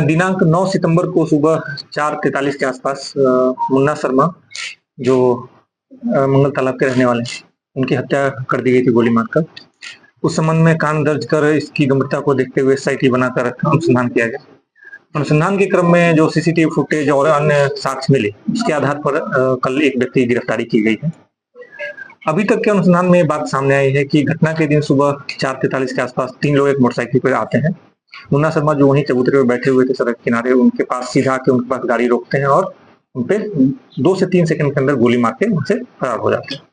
दिनांक 9 सितंबर को सुबह 4:43 के आसपास मुन्ना शर्मा जो मंगल तालाब के रहने वाले हैं, उनकी हत्या कर दी गई थी गोली मारकर। उस संबंध में कांड दर्ज कर इसकी गंभीरता को देखते हुए एसआईटी बनाकर अनुसंधान किया गया। अनुसंधान के क्रम में जो सीसीटीवी फुटेज और अन्य साक्ष्य मिले, उसके आधार पर कल एक व्यक्ति की गिरफ्तारी की गई है। अभी तक के अनुसंधान में ये बात सामने आई है कि घटना के दिन सुबह 4:43 के आसपास 3 लोग एक मोटरसाइकिल पर आते हैं। मुन्ना शर्मा जो वहीं चबूतरे पर बैठे हुए थे सड़क किनारे, उनके पास सीधा आके उनके पास गाड़ी रोकते हैं और उनपे 2 से 3 सेकंड के अंदर गोली मार के उनसे फरार हो जाते हैं।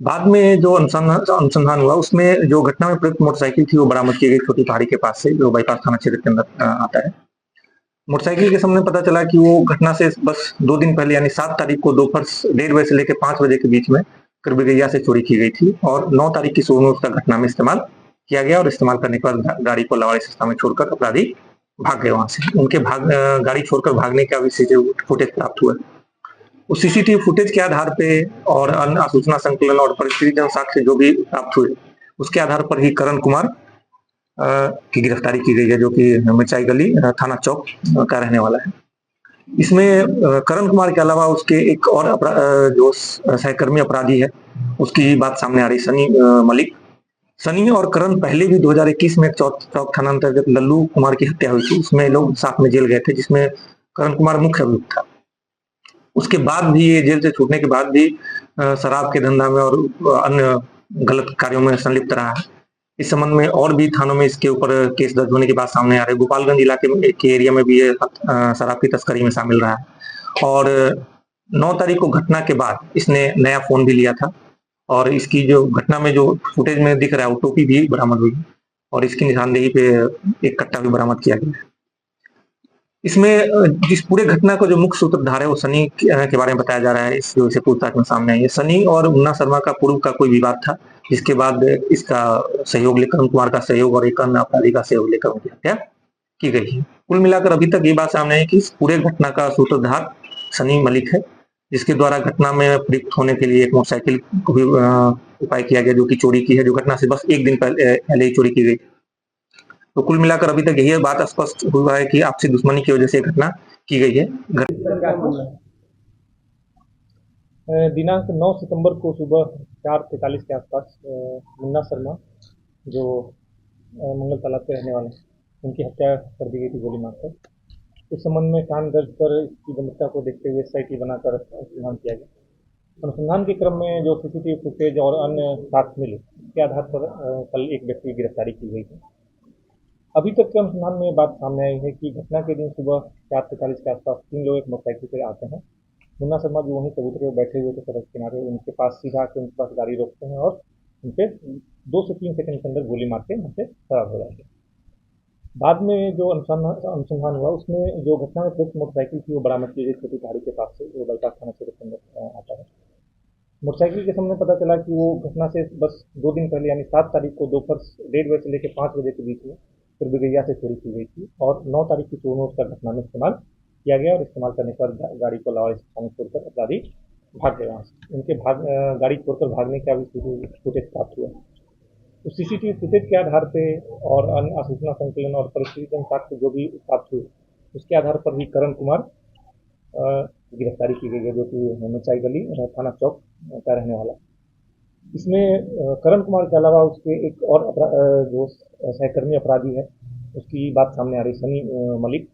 बाद में जो अनुसंधान हुआ, उसमें जो घटना में प्रयुक्त मोटरसाइकिल थी वो बरामद की गई छोटी पहाड़ी के पास से, जो बाईपास थाना क्षेत्र के अंदर आता है। मोटरसाइकिल के सामने पता चला कि वो घटना से बस 2 दिन पहले यानी 7 तारीख को दोपहर 1:30 बजे से लेकर 5 बजे के बीच में करबिगैया से चोरी की गई थी और 9 तारीख की सुबह में उसका घटना में इस्तेमाल किया गया और इस्तेमाल करने के बाद गाड़ी को लवाड़ी संस्था में छोड़कर अपराधी भाग गए वहां से। उनके गाड़ी छोड़कर भागने का भी फुटेज प्राप्त हुआ। उस सीसीटीवी फुटेज के आधार पे और अन्य सूचना संकलन और परिस्थितिजन्य साक्ष्य जो भी प्राप्त हुए, उसके आधार पर ही करण कुमार की गिरफ्तारी की गई है, जो कि मिर्चाई गली थाना चौक का रहने वाला है। इसमें करण कुमार के अलावा उसके एक और जो सहकर्मी अपराधी है, उसकी बात सामने आ रही, सनी मलिक। सनी और करण पहले भी 2021 में चौक थाना अंतर्गत लल्लू कुमार की हत्या हुई थी, उसमें लोग साथ में जेल गए थे, जिसमें करण कुमार मुख्य अभियुक्त था। उसके बाद भी ये जेल से छूटने के बाद भी शराब के धंधा में और अन्य गलत कार्यों में संलिप्त रहा है। इस संबंध में और भी थानों में इसके ऊपर केस दर्ज होने की बात सामने आ रही है। गोपालगंज इलाके के एरिया में भी ये शराब की तस्करी में शामिल रहा है और 9 तारीख को घटना के बाद इसने नया फोन भी लिया था और इसकी जो घटना में जो फुटेज में दिख रहा है, वो टोपी भी बरामद हुई और इसकी निशानदेही पे एक कट्टा भी बरामद किया गया। इसमें इस पूरे घटना का जो मुख्य सूत्रधार है वो सनी के बारे में बताया जा रहा है। इस जो पूछताछ में सामने आई है, सनी और मुन्ना शर्मा का पूर्व का कोई विवाद था, जिसके बाद इसका सहयोग लेकर, करण कुमार का सहयोग और एक अन्य अपराधी का सहयोग लेकर उनकी हत्या की गई है। कुल मिलाकर अभी तक ये बात सामने आई कि इस पूरे घटना का सूत्रधार सनी मलिक है, जिसके द्वारा घटना में प्रयुक्त होने के लिए एक मोटरसाइकिल को भी उपाय किया गया, जो कि चोरी की है, जो घटना से बस एक दिन पहले ही चोरी की गई। तो कुल मिलाकर अभी तक यही बात स्पष्ट हुआ है कि आपसी दुश्मनी की वजह से घटना की गई है। दिनांक 9 सितंबर को सुबह 4:43 के आसपास मुन्ना शर्मा जो मंगल तालाब के रहने वाले हैं, उनकी हत्या कर दी गई थी गोली मारकर। इस संबंध में कांड दर्ज कर इसकी गंभीरता को देखते हुए एसआईटी बनाकर अनुसंधान किया गया। अनुसंधान के क्रम में जो सीसीटीवी फुटेज और अन्य साक्ष्य मिले, उसके आधार पर कल एक व्यक्ति की गिरफ्तारी की गई है। अभी तक के अनुसंधान में बात सामने आई है कि घटना के दिन सुबह 4:43 के आसपास 3 लोग एक मोटरसाइकिल पर आते हैं। मुन्ना शर्मा जो वहीं चबूतरे पर बैठे हुए थे सड़क किनारे, उनके पास सीधा आके उनके पास गाड़ी रोकते हैं और उनपे 2 से 3 सेकंड के अंदर गोली मार के उनसे फरार हो जाते हैं। बाद में जो अनुसंधान हुआ, उसमें जो घटना में प्रयुक्त मोटरसाइकिल थी वो बरामद की गई छोटी पहाड़ी के पास से, जो बाईपास थाना क्षेत्र के अंदर आता है। मोटरसाइकिल के सामने पता चला कि वो घटना से बस 2 दिन पहले यानी 7 तारीख को दोपहर 1:30 बजे से लेकर 5 बजे के बीच में करबिगैया से चोरी की गई थी और 9 तारीख की सुबह में उसका घटना में इस्तेमाल किया गया और इस्तेमाल करने के बाद गाड़ी को लवाड़ी संस्था में छोड़कर अपराधी भाग गए वहाँ से। उनके गाड़ी छोड़कर भागने का भी फुटेज प्राप्त हुआ। उस सीसीटीवी फुटेज के आधार पे और अन्य सूचना संकलन और परिस्थितिजन्य साक्ष्य जो भी प्राप्त हुए, उसके आधार पर ही करण कुमार गिरफ्तारी की गई है, जो कि मिर्चाई गली थाना चौक का रहने वाला। इसमें करण कुमार के अलावा उसके एक और जो सहकर्मी अपराधी है, उसकी बात सामने आ रही, सनी मलिक।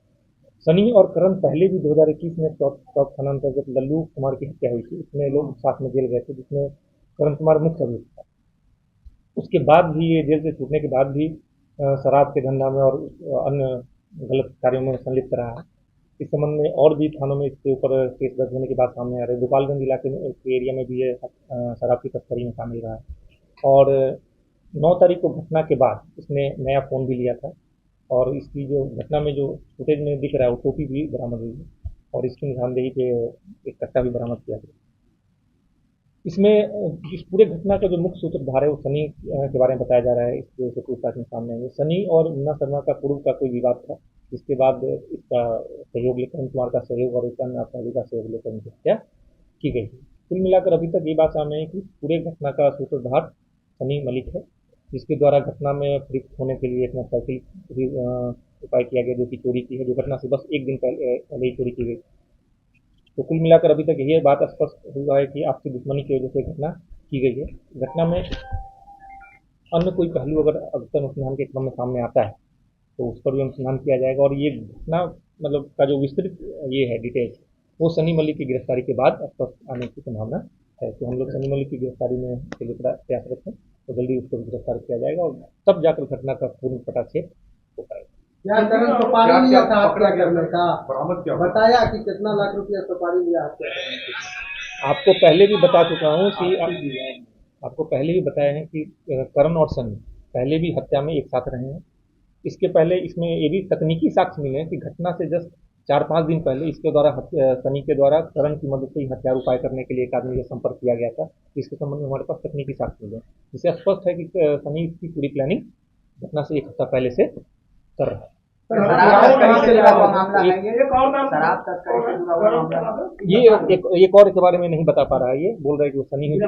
सनी और करण पहले भी 2021 में चौक थाना अंतर्गत लल्लू कुमार की हत्या हुई थी, उसमें लोग साथ में जेल गए थे, जिसमें करण कुमार मुख्य अभियुक्त था। उसके बाद भी ये जेल से छूटने के बाद भी शराब के धंधा में और अन्य गलत कार्यों में संलिप्त रहा है। इस संबंध में और भी थानों में इसके ऊपर केस दर्ज होने की बात सामने आ रही है। गोपालगंज इलाके में के एरिया में भी ये शराब की तस्करी में शामिल रहा है और 9 तारीख को घटना के बाद इसने नया फ़ोन भी लिया था और इसकी जो घटना में जो फुटेज में दिख रहा है, वो टोपी भी बरामद हुई है और इसकी निशानदेही पे एक कट्टा भी बरामद किया गया। इसमें इस पूरे घटना का जो मुख्य सूत्रधार है वो सनी के बारे में बताया जा रहा है। इस वजह से पूछताछ में सामने आई है। सनी और मुन्ना शर्मा का पूर्व का कोई विवाद था, जिसके बाद इसका सहयोग लेकर, करण कुमार का सहयोग और एक अन्य अपराधी का सहयोग लेकर उनकी हत्या की गई है। कुल मिलाकर अभी तक ये बात सामने आई कि पूरे घटना का सूत्रधार सनी मलिक है, जिसके द्वारा घटना में प्रयुक्त होने के लिए एक मोटरसाइकिल भी उपाय किया गया जो कि चोरी की है, जो घटना से बस एक दिन पहले ही चोरी की गई। तो कुल मिलाकर अभी तक यही बात स्पष्ट हुआ है कि आपसी दुश्मनी की वजह से घटना की गई है। घटना में अन्य कोई पहलू अगर अगर अनुसंधान के क्रम में सामने आता है तो उस पर भी अनुसंधान किया जाएगा, और ये घटना मतलब का जो विस्तृत ये है डिटेल्स, वो सनी मलिक की गिरफ्तारी के बाद स्पष्ट आने की संभावना है। तो हम लोग सनी मलिक की गिरफ्तारी में के लिए बड़ा प्रयासरत हैं, तो जल्दी उसको भी गिरफ्तार किया जाएगा और तब जाकर घटना का पूर्ण पटाक्षेप हो पाएगा। यार करण सुपारी लिया था हत्या करने का, बताया कि कितना लाख रुपया सुपारी लिया हत्या करने का। आपको पहले भी बता चुका हूँ कि आपको पहले भी बताया है कि करण और सनी पहले भी हत्या में एक साथ रहे हैं। इसके पहले इसमें ये भी तकनीकी साक्ष्य मिले हैं कि घटना से जस्ट 4-5 दिन पहले इसके द्वारा सनी के द्वारा करण की मदद से ही हथियार उपाय करने के लिए एक आदमी का संपर्क किया गया था। इसके संबंध में हमारे पास तकनीकी साक्ष्य मिले हैं, जिससे स्पष्ट है कि सनी इसकी पूरी प्लानिंग घटना से एक हफ्ता पहले से कर रहा है। ये एक और के बारे में नहीं बता पा रहा है, ये बोल रहा है कि वो सनी नहीं,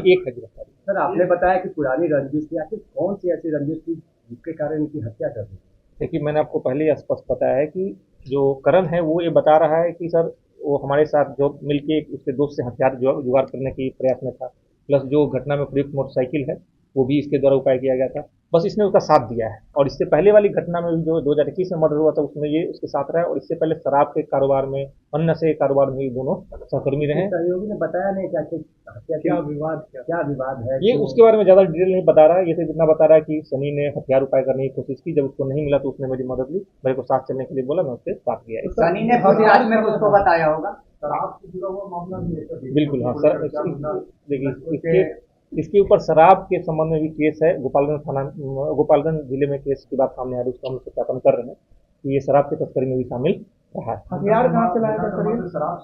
एक है गिरफ्तारी। सर आपने बताया कि पुरानी रंजिश थी, आखिर कौन सी ऐसी रंजिश थी जिसके कारण इनकी हत्या कर दी? देखिए मैंने आपको पहले ही स्पष्ट बताया है कि जो करण है वो ये बता रहा है कि सर वो हमारे साथ जो मिलके उसके दोस्त से हथियार जुगाड़ करने के प्रयास में था, प्लस जो घटना में प्रयुक्त मोटरसाइकिल है वो भी इसके द्वारा उपाय किया गया था, बस इसने उसका साथ दिया है। और इससे पहले वाली घटना में भी जो 2021 में मर्डर हुआ था उसमें ये उसके साथ रहा है, और इससे पहले शराब के कारोबार में, अन्य से कारोबार में ये दोनों सहकर्मी रहे। सहयोगी ने बताया नहीं क्या हत्या क्या विवाद है? ये उसके बारे में ज्यादा डिटेल नहीं बता रहा है, ये सिर्फ इतना बता रहा है कि सनी ने हथियार उपाय करने की कोशिश की, जब उसको नहीं मिला तो उसने मेरी मदद ली, मेरे को साथ चलने के लिए बोला, मैं उससे साथ गया। सनी ने फौजियात में उसको बताया होगा। बिल्कुल हाँ सर, देखिए इसके ऊपर शराब के संबंध में भी केस है, गोपालगंज जिले में केस की बात सामने आ रही है, उसको हम सत्यापन कर रहे हैं कि ये शराब की तस्करी में भी शामिल रहा है। हथियार कहाँ से लाया था? शराब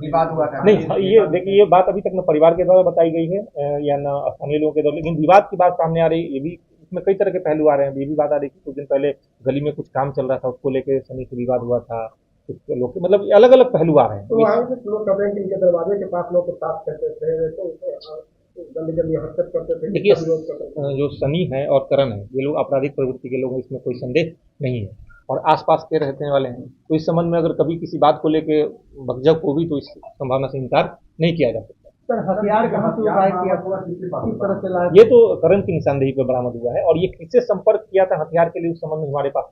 विवाद हुआ था? नहीं, ये देखिए ये बात अभी तक न परिवार के द्वारा बताई गई है या न स्थानीय लोगों के द्वारा, लेकिन विवाद की बात सामने आ रही है। ये भी इसमें कई तरह के पहलू आ रहे हैं। ये भी बात आ रही है कि कुछ दिन पहले गली में कुछ काम चल रहा था, उसको लेकर सनी से विवाद हुआ था, कुछ लोग मतलब अलग अलग पहलू आ रहे हैं। तो वहाँ से लोग कह रहे हैं कि इनके दरवाजे के पास लोग साफ करते थे, तो गंदी हरकत करते थे। देखिए जो सनी है और करण है ये लोग आपराधिक प्रवृत्ति के लोग हैं, इसमें कोई संदेह नहीं है, और आसपास के रहने वाले हैं, तो इस संबंध में अगर कभी किसी बात को लेके भगजग होगी तो इस संभावना से इनकार नहीं किया जा सकता। सर हथियार कहाँ से उपाय किया, किस तरह से लाया? ये तो करण की निशानदेही पर बरामद हुआ है, और ये किससे संपर्क किया था हथियार के लिए उस संबंध में हमारे पास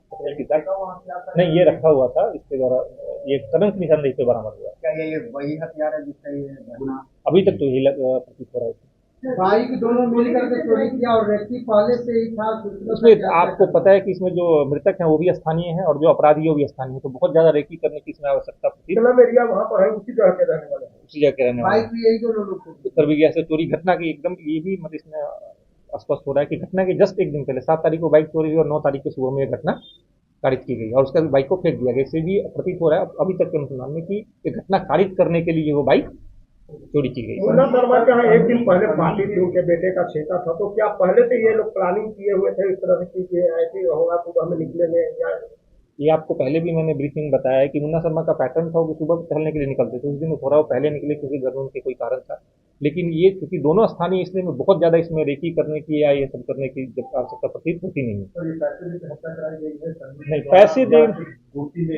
नहीं, ये रखा हुआ था इसके द्वारा, ये करण की निशानदेही पर बरामद हुआ। क्या ये वही हथियार है जिससे ये घटना? अभी तक तो यही प्रतीत हो रहा है। बाइक दोनों मिलकर के चोरी किया और व्यक्ति पहले से ही था। इसमें आपको पता है कि इसमें जो मृतक हैं वो भी स्थानीय हैं और जो अपराधी है वो भी स्थानीय है, तो बहुत ज्यादा रेकी करने की इसमें आवश्यकता प्रतीत एरिया वहाँ पर है, उसी जगह के रहने वाले, उसी जगह के रहने वाले। बाइक भी यही दोनों लोग उत्तर विज्ञा से चोरी घटना की एकदम ये भी मतलब इसमें स्पष्ट हो रहा है कि घटना के जस्ट एक दिन पहले 7 तारीख को बाइक चोरी हुई और 9 तारीख को सुबह में घटना कारित की गई और उसका बाइक को फेंक दिया गया। इससे भी प्रतीत हो रहा है अभी तक के अनुसंधान में कि घटना कारित करने के लिए वो बाइक चोरी की गई। मुन्ना शर्मा का एक दिन पहले पार्टी थी, उनके बेटे का छेका था, तो क्या पहले से ये लोग प्लानिंग किए हुए थे इस तरह से कि ऐसे होगा सुबह में निकलेंगे? ये आपको पहले भी मैंने ब्रीफिंग बताया है कि मुन्ना शर्मा का पैटर्न था कि सुबह टहलने के लिए निकलते थे, उस दिन थोड़ा वो पहले निकले क्योंकि घर में उनके कोई कारण था, लेकिन ये क्योंकि दोनों स्थानीय इसलिए में बहुत ज्यादा इसमें रेकी करने की या ये सब करने की आवश्यकता प्रतीत होती नहीं है। नहीं, पैसे दे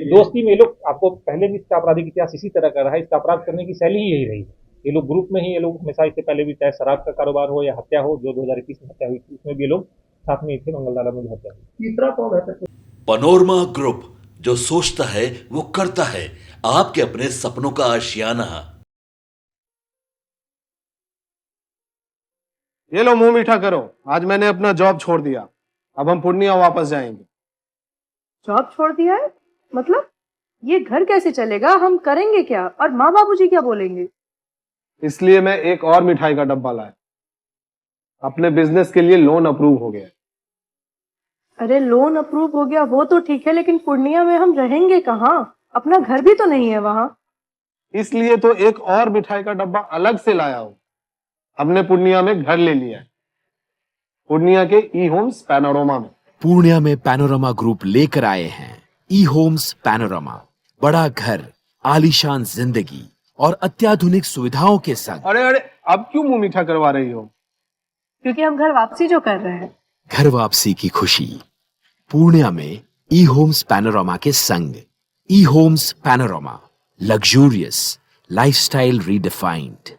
दोस्ती में लोग, आपको पहले भी इसका आपराधिक इतिहास इसी तरह का रहा है, इसका अपराध करने की शैली ही यही रही है। ये लोग ग्रुप में ही, ये लोग हमेशा इससे पहले भी चाहे शराब का कारोबार हो या हत्या हो, जो 2021 में हत्या हुई थी उसमें भी ये लोग साथ में थे, मंगलदारा में भी हत्या हुई। तीसरा कौन है? पनोरमा ग्रुप, जो सोचता है वो करता है, आपके अपने सपनों का आशियाना। ये लो मुंह मीठा करो, आज मैंने अपना जॉब छोड़ दिया, अब हम पूर्णिया वापस जाएंगे। जॉब छोड़ दिया है? मतलब ये घर कैसे चलेगा, हम करेंगे क्या, और माँ बाबूजी क्या बोलेंगे? इसलिए मैं एक और मिठाई का डब्बा लाया, अपने बिजनेस के लिए लोन अप्रूव हो गया। अरे लोन अप्रूव हो गया वो तो ठीक है, लेकिन पूर्णिया में हम रहेंगे कहाँ? अपना घर भी तो नहीं है वहाँ। इसलिए तो एक और मिठाई का डब्बा अलग से लाया हूं। हमने पूर्णिया में घर ले लिया है, पूर्णिया के ई होम्स पैनोरमा में। पूर्णिया में पैनोरमा ग्रुप लेकर आए हैं ई होम्स पैनोरमा, बड़ा घर, आलीशान जिंदगी और अत्याधुनिक सुविधाओं के संग। अरे अरे अब क्यों मुंह मीठा करवा रही हो? क्योंकि हम घर वापसी जो कर रहे हैं। घर वापसी की खुशी पूर्णिया में ई होम्स पैनोरामा के संग। ई homes panorama, luxurious lifestyle redefined.